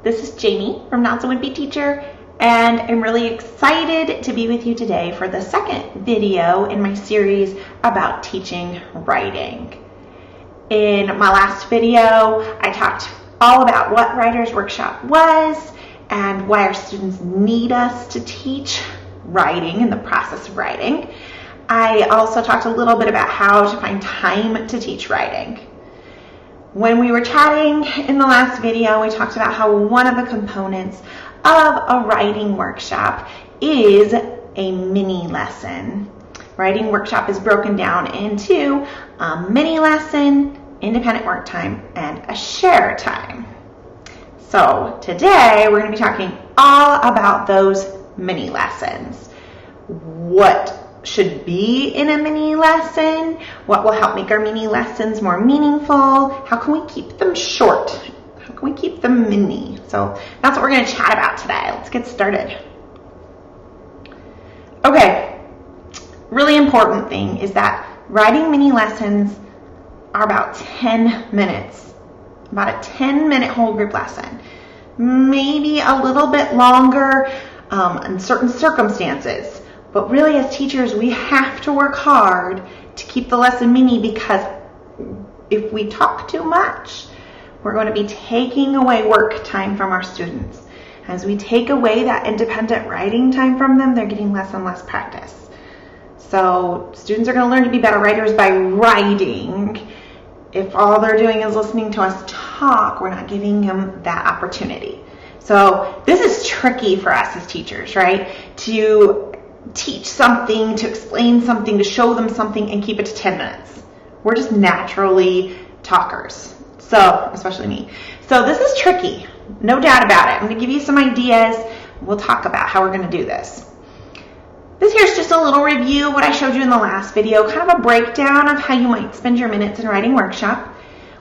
This is Jamie from So Wimpy Teacher, and I'm really excited to be with you today for the second video in my series about teaching writing. In my last video, I talked all about what Writer's Workshop was and why our students need us to teach writing and the process of writing. I also talked a little bit about how to find time to teach writing. When we were chatting in the last video, we talked about how one of the components of a writing workshop is a mini lesson. Writing workshop is broken down into a mini lesson, independent work time, and a share time. So today we're going to be talking all about those mini lessons. What should be in a mini lesson? What will help make our mini lessons more meaningful? How can we keep them short? How can we keep them mini? So that's what we're going to chat about today. Let's get started. Okay, really important thing is that writing mini lessons are about 10 minutes. About a 10-minute whole group lesson. Maybe a little bit longer in certain circumstances. But really, as teachers, we have to work hard to keep the lesson mini, because if we talk too much, we're going to be taking away work time from our students. As we take away that independent writing time from them, they're getting less and less practice. So students are going to learn to be better writers by writing. If all they're doing is listening to us talk, we're not giving them that opportunity. So this is tricky for us as teachers, right? To teach something, to explain something, to show them something, and keep it to 10 minutes. We're just naturally talkers. So, especially me. So this is tricky, no doubt about it. I'm going to give you some ideas. We'll talk about how we're going to do this. This here's just a little review of what I showed you in the last video, kind of a breakdown of how you might spend your minutes in a writing workshop.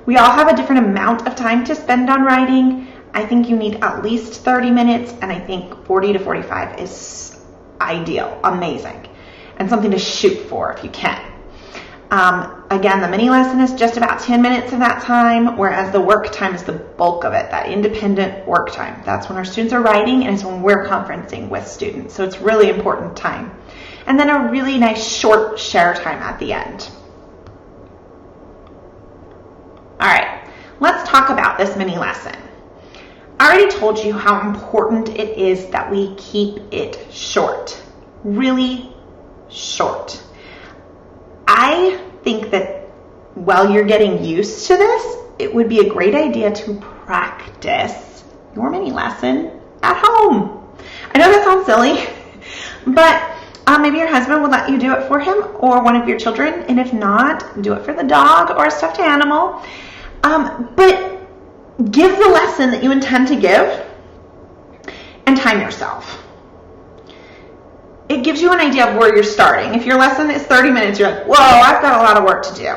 We all have a different amount of time to spend on writing. I think you need at least 30 minutes, and I think 40 to 45 is ideal, amazing, and something to shoot for if you can. Again, the mini lesson is just about 10 minutes of that time, whereas the work time is the bulk of it, that independent work time. That's when our students are writing, and it's when we're conferencing with students. So it's really important time. And then a really nice short share time at the end. All right, let's talk about this mini lesson. I already told you how important it is that we keep it short, really short. I think that while you're getting used to this, it would be a great idea to practice your mini lesson at home. I know that sounds silly, but maybe your husband would let you do it for him or one of your children, and if not, do it for the dog or a stuffed animal. But give the lesson that you intend to give and time yourself. It gives you an idea of where you're starting. If your lesson is 30 minutes, you're like, whoa, I've got a lot of work to do.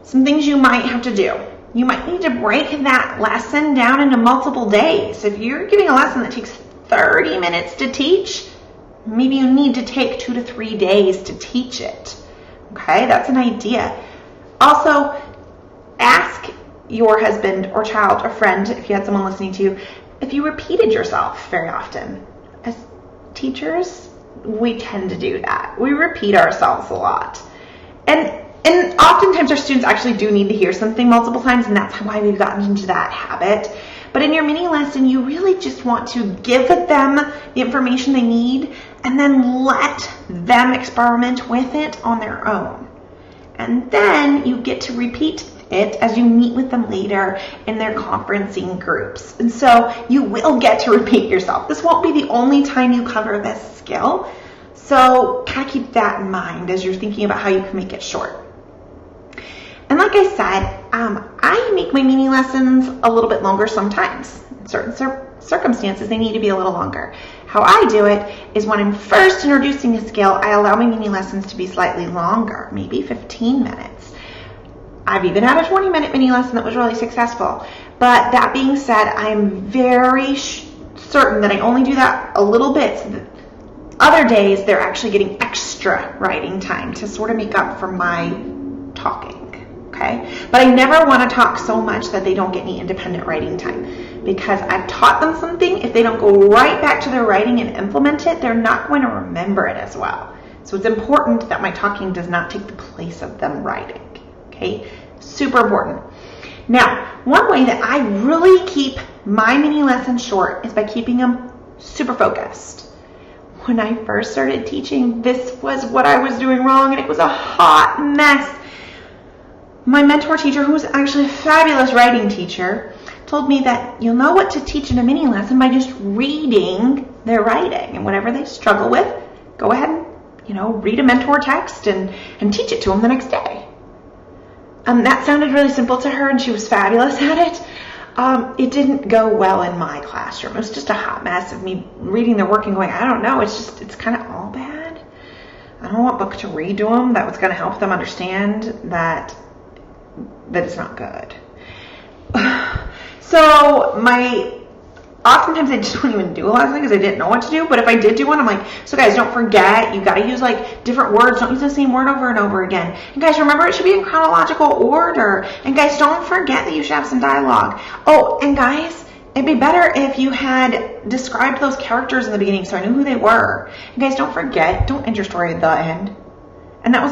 Some things you might have to do. You might need to break that lesson down into multiple days. If you're giving a lesson that takes 30 minutes to teach, maybe you need to take 2 to 3 days to teach it. Okay, that's an idea. Also, ask your husband or child or friend, if you had someone listening to you, if you repeated yourself very often. As teachers, we tend to do that. We repeat ourselves a lot. And oftentimes our students actually do need to hear something multiple times, and that's why we've gotten into that habit. But in your mini lesson, you really just want to give them the information they need and then let them experiment with it on their own. And then you get to repeat it as you meet with them later in their conferencing groups. And so you will get to repeat yourself. This won't be the only time you cover this skill. So kind of keep that in mind as you're thinking about how you can make it short. And like I said, I make my mini lessons a little bit longer sometimes. In certain circumstances, they need to be a little longer. How I do it is when I'm first introducing a skill, I allow my mini lessons to be slightly longer, maybe 15 minutes. I've even had a 20-minute mini lesson that was really successful. But that being said, I'm very certain that I only do that a little bit. So that other days, they're actually getting extra writing time to sort of make up for my talking. okay? But I never want to talk so much that they don't get any independent writing time, because I've taught them something. If they don't go right back to their writing and implement it, they're not going to remember it as well. So it's important that my talking does not take the place of them writing, okay? Super important. Now, one way that I really keep my mini lessons short is by keeping them super focused. When I first started teaching, this was what I was doing wrong, and it was a hot mess. My mentor teacher, who was actually a fabulous writing teacher, told me that you'll know what to teach in a mini lesson by just reading their writing. And whatever they struggle with, go ahead and, read a mentor text and teach it to them the next day. That sounded really simple to her, and she was fabulous at it. It didn't go well in my classroom. It was just a hot mess of me reading their work and going, I don't know, it's kind of all bad. I don't know what book to read to them that was going to help them understand that it's not good. So oftentimes I just don't even do a lesson because I didn't know what to do. But if I did do one, I'm like, so guys, don't forget, you got to use different words. Don't use the same word over and over again. And guys, remember, it should be in chronological order. And guys, don't forget that you should have some dialogue. Oh, and guys, it'd be better if you had described those characters in the beginning so I knew who they were. And guys, don't forget, don't end your story at the end. And that was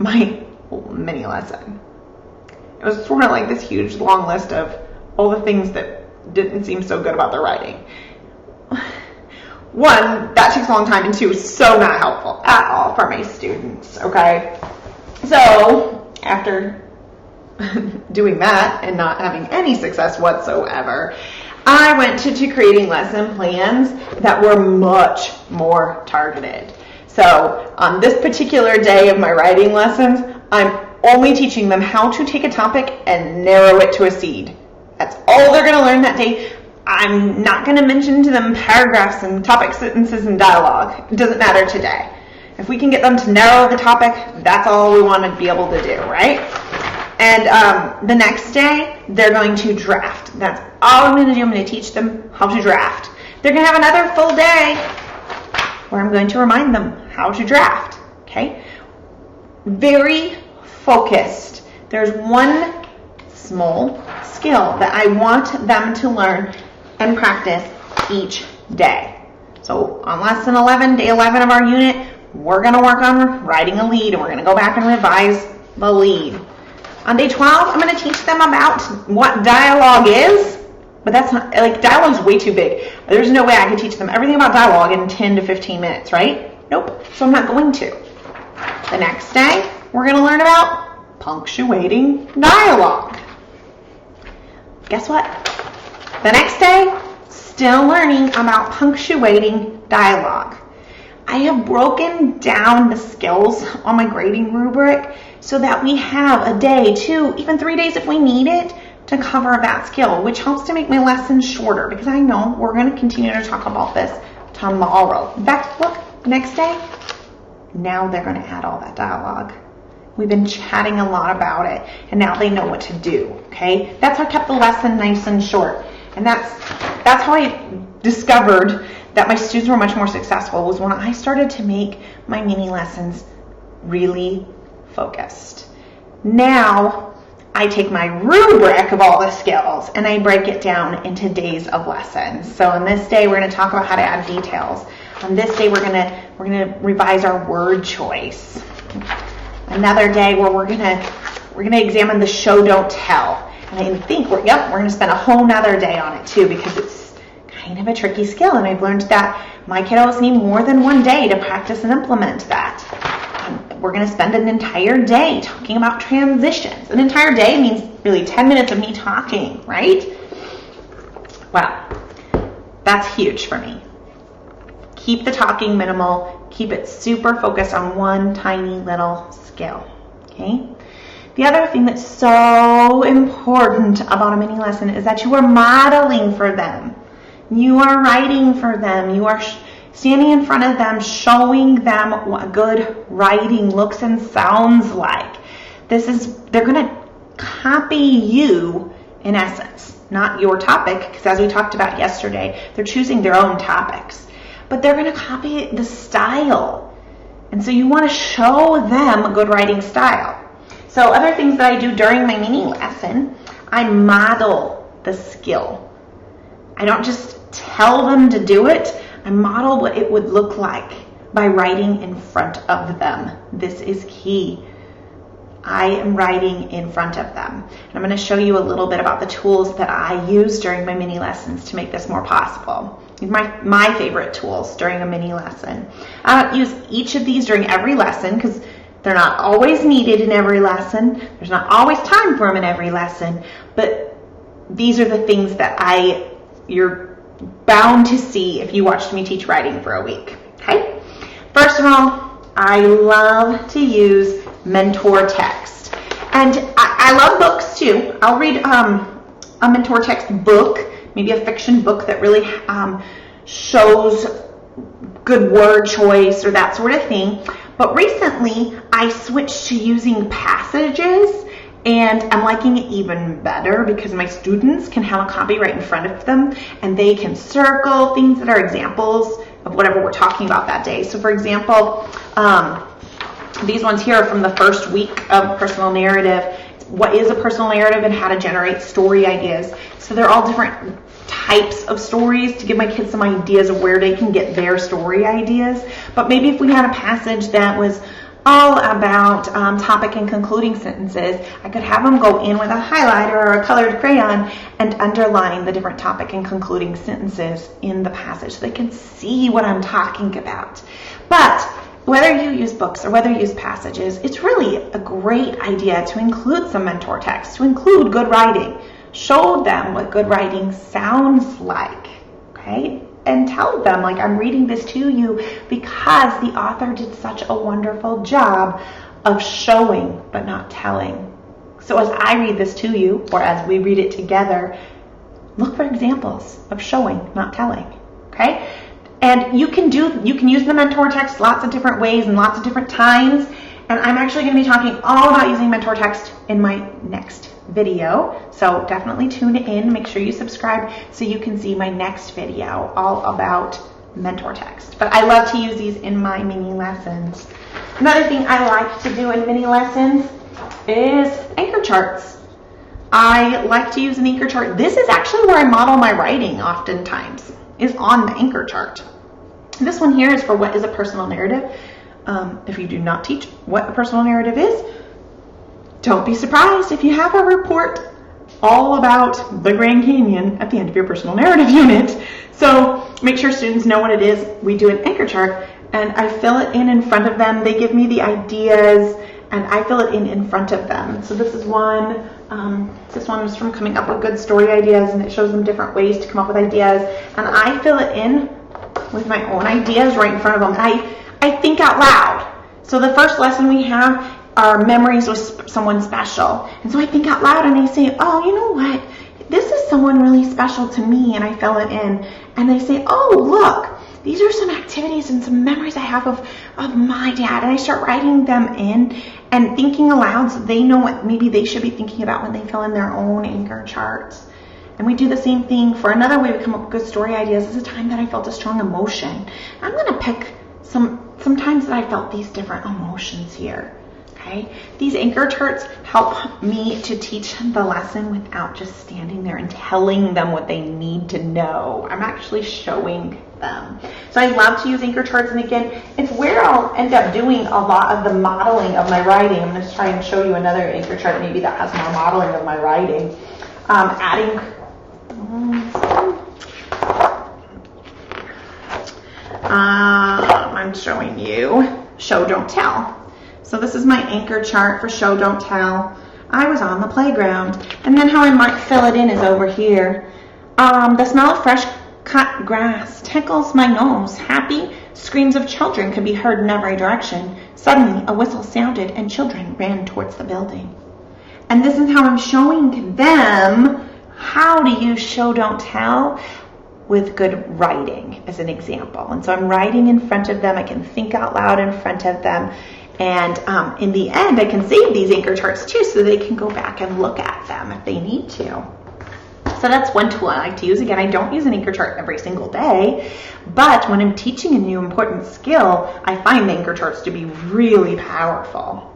my mini lesson. It was sort of like this huge long list of all the things that didn't seem so good about their writing. One, that takes a long time, and two, so not helpful at all for my students, okay? So, after doing that and not having any success whatsoever, I went to creating lesson plans that were much more targeted. So, on this particular day of my writing lessons, I'm only teaching them how to take a topic and narrow it to a seed. That's all they're going to learn that day. I'm not going to mention to them paragraphs and topic sentences and dialogue. It doesn't matter today. If we can get them to narrow the topic, that's all we want to be able to do, right? And the next day, they're going to draft. That's all I'm going to do. I'm going to teach them how to draft. They're going to have another full day where I'm going to remind them how to draft, okay? Very focused. There's one small skill that I want them to learn and practice each day. So on lesson 11, day 11 of our unit, we're going to work on writing a lead, and we're going to go back and revise the lead. On day 12, I'm going to teach them about what dialogue is, but that's not, dialogue's way too big. There's no way I can teach them everything about dialogue in 10 to 15 minutes, right? Nope. So I'm not going to. The next day, we're going to learn about punctuating dialogue. Guess what? The next day, still learning about punctuating dialogue. I have broken down the skills on my grading rubric so that we have a day, 2, even 3 days if we need it, to cover that skill, which helps to make my lessons shorter, because I know we're going to continue to talk about this tomorrow. In fact, look, the next day, now they're going to add all that dialogue. We've been chatting a lot about it, and now they know what to do, okay? That's how I kept the lesson nice and short. And that's how I discovered that my students were much more successful, was when I started to make my mini lessons really focused. Now, I take my rubric of all the skills and I break it down into days of lessons. So on this day, we're going to talk about how to add details. On this day, we're going to revise our word choice. Another day where we're going to examine the show, don't tell. And I think we're going to spend a whole nother day on it too, because it's kind of a tricky skill. And I've learned that my kiddos need more than one day to practice and implement that. We're going to spend an entire day talking about transitions. An entire day means really 10 minutes of me talking, right? Wow, that's huge for me. Keep the talking minimal. Keep it super focused on one tiny little skill, okay? The other thing that's so important about a mini lesson is that you are modeling for them. You are writing for them. You are standing in front of them, showing them what good writing looks and sounds like. They're going to copy you in essence, not your topic, because as we talked about yesterday, they're choosing their own topics. But they're going to copy the style. And so you want to show them a good writing style. So other things that I do during my mini lesson, I model the skill. I don't just tell them to do it. I model what it would look like by writing in front of them. This is key. I am writing in front of them. And I'm going to show you a little bit about the tools that I use during my mini lessons to make this more possible. My favorite tools during a mini lesson. I don't use each of these during every lesson because they're not always needed in every lesson. There's not always time for them in every lesson. But these are the things that you're bound to see if you watched me teach writing for a week. Okay? First of all, I love to use mentor text. And I love books too. I'll read a mentor text book, maybe a fiction book that really shows good word choice or that sort of thing. But recently, I switched to using passages, and I'm liking it even better because my students can have a copy right in front of them, and they can circle things that are examples of whatever we're talking about that day. So for example, these ones here are from the first week of personal narrative. What is a personal narrative and how to generate story ideas. So they're all different types of stories to give my kids some ideas of where they can get their story ideas. But maybe if we had a passage that was all about topic and concluding sentences, I could have them go in with a highlighter or a colored crayon and underline the different topic and concluding sentences in the passage so they can see what I'm talking about. But whether you use books or whether you use passages, it's really a great idea to include some mentor text, to include good writing. Show them what good writing sounds like, okay? And tell them, like, I'm reading this to you because the author did such a wonderful job of showing but not telling. So as I read this to you, or as we read it together, look for examples of showing, not telling, okay? And you can use the mentor text lots of different ways and lots of different times. And I'm actually going to be talking all about using mentor text in my next video. So definitely tune in. Make sure you subscribe so you can see my next video all about mentor text. But I love to use these in my mini lessons. Another thing I like to do in mini lessons is anchor charts. I like to use an anchor chart. This is actually where I model my writing oftentimes, is on the anchor chart. This one here is for what is a personal narrative. If you do not teach what a personal narrative is, don't be surprised if you have a report all about the Grand Canyon at the end of your personal narrative unit. So make sure students know what it is. We do an anchor chart, and I fill it in front of them. They give me the ideas, and I fill it in front of them. So this is one. This one is from coming up with good story ideas, and it shows them different ways to come up with ideas. And I fill it in with my own ideas right in front of them. I think out loud. So the first lesson we have are memories with someone special. And so I think out loud and I say, oh, you know what? This is someone really special to me, and I fill it in. And they say, oh, look, these are some activities and some memories I have of my dad. And I start writing them in and thinking aloud so they know what maybe they should be thinking about when they fill in their own anchor charts. And we do the same thing for another way we come up with good story ideas. This is a time that I felt a strong emotion. I'm going to pick some times that I felt these different emotions here. Okay? These anchor charts help me to teach the lesson without just standing there and telling them what they need to know. I'm actually showing them. So I love to use anchor charts, and again, it's where I'll end up doing a lot of the modeling of my writing. I'm going to try and show you another anchor chart maybe that has more modeling of my writing. I'm showing you show, don't tell. So this is my anchor chart for show, don't tell. I was on the playground. And then how I might fill it in is over here. The smell of fresh cut grass tickles my nose. Happy screams of children could be heard in every direction. Suddenly, a whistle sounded and children ran towards the building. And this is how I'm showing them how to use show, don't tell with good writing as an example. And so I'm writing in front of them. I can think out loud in front of them. And in the end, I can save these anchor charts too so they can go back and look at them if they need to. So that's one tool I like to use. Again, I don't use an anchor chart every single day, but when I'm teaching a new important skill, I find the anchor charts to be really powerful.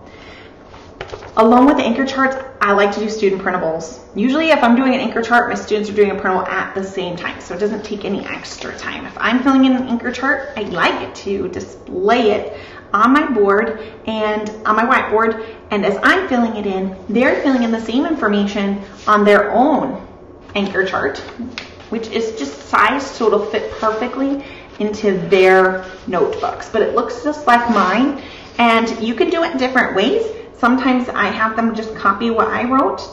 Along with the anchor charts, I like to do student printables. Usually if I'm doing an anchor chart, my students are doing a printable at the same time, so it doesn't take any extra time. If I'm filling in an anchor chart, I like to display it on my board and on my whiteboard, and as I'm filling it in, they're filling in the same information on their own anchor chart, which is just sized so it'll fit perfectly into their notebooks. But it looks just like mine, and you can do it in different ways. Sometimes I have them just copy what I wrote.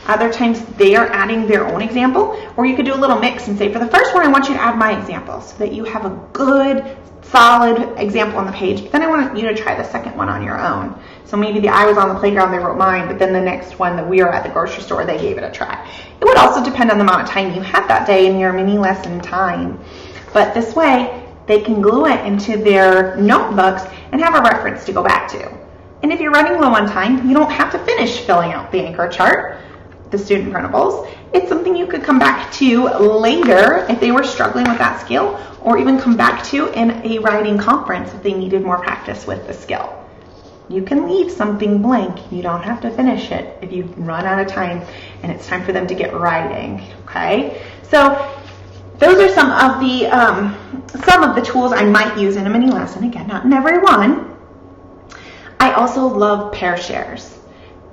Other times they are adding their own example, or you could do a little mix and say, for the first one, I want you to add my example so that you have a good, solid example on the page. But then I want you to try the second one on your own. So maybe I was on the playground, they wrote mine, but then the next one that we were at the grocery store, they gave it a try. It would also depend on the amount of time you had that day in your mini lesson time. But this way, they can glue it into their notebooks and have a reference to go back to. And if you're running low on time, you don't have to finish filling out the anchor chart, the student printables. It's something you could come back to later if they were struggling with that skill, or even come back to in a writing conference if they needed more practice with the skill. You can leave something blank. You don't have to finish it if you run out of time and it's time for them to get writing, okay? So those are some of the tools I might use in a mini lesson. Again, not in every one. I also love pair shares.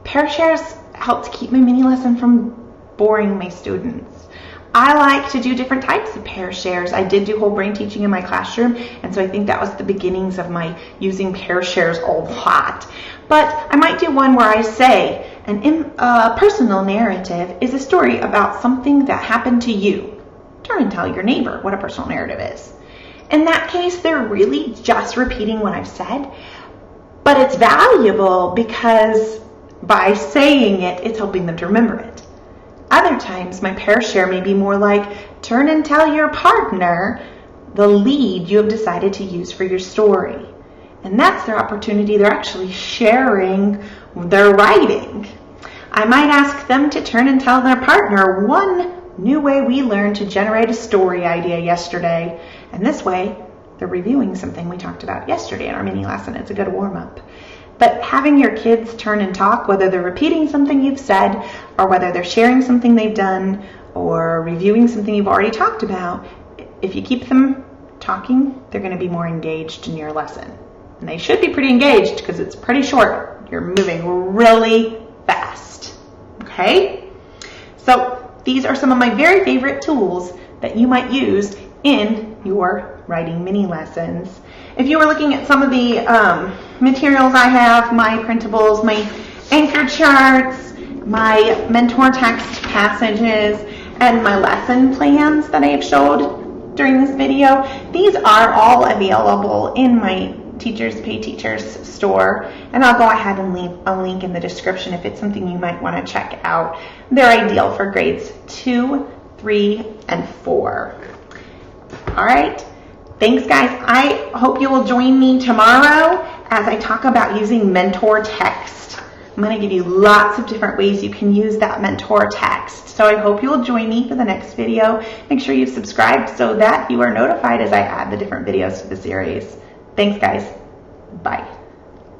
Pair shares help to keep my mini lesson from boring my students. I like to do different types of pair shares. I did do whole brain teaching in my classroom, and so I think that was the beginnings of my using pair shares a lot. But I might do one where I say, a personal narrative is a story about something that happened to you. Turn and tell your neighbor what a personal narrative is. In that case, they're really just repeating what I've said, but it's valuable because by saying it, it's helping them to remember it. Other times, my pair share may be more like, turn and tell your partner the lead you have decided to use for your story. And that's their opportunity. They're actually sharing their writing. I might ask them to turn and tell their partner one new way we learned to generate a story idea yesterday. And this way, they're reviewing something we talked about yesterday in our mini lesson. It's a good warm-up. But having your kids turn and talk, whether they're repeating something you've said, or whether they're sharing something they've done, or reviewing something you've already talked about, if you keep them talking, they're going to be more engaged in your lesson. And they should be pretty engaged because it's pretty short. You're moving really fast. Okay? So these are some of my very favorite tools that you might use in your writing mini lessons. If you were looking at some of the materials I have, my printables, my anchor charts, my mentor text passages, and my lesson plans that I have showed during this video, these are all available in my Teachers Pay Teachers store, and I'll go ahead and leave a link in the description if it's something you might want to check out. They're ideal for grades 2, 3, and 4. All right. Thanks, guys. I hope you will join me tomorrow as I talk about using mentor text. I'm going to give you lots of different ways you can use that mentor text. So I hope you'll join me for the next video. Make sure you've subscribed so that you are notified as I add the different videos to the series. Thanks, guys. Bye.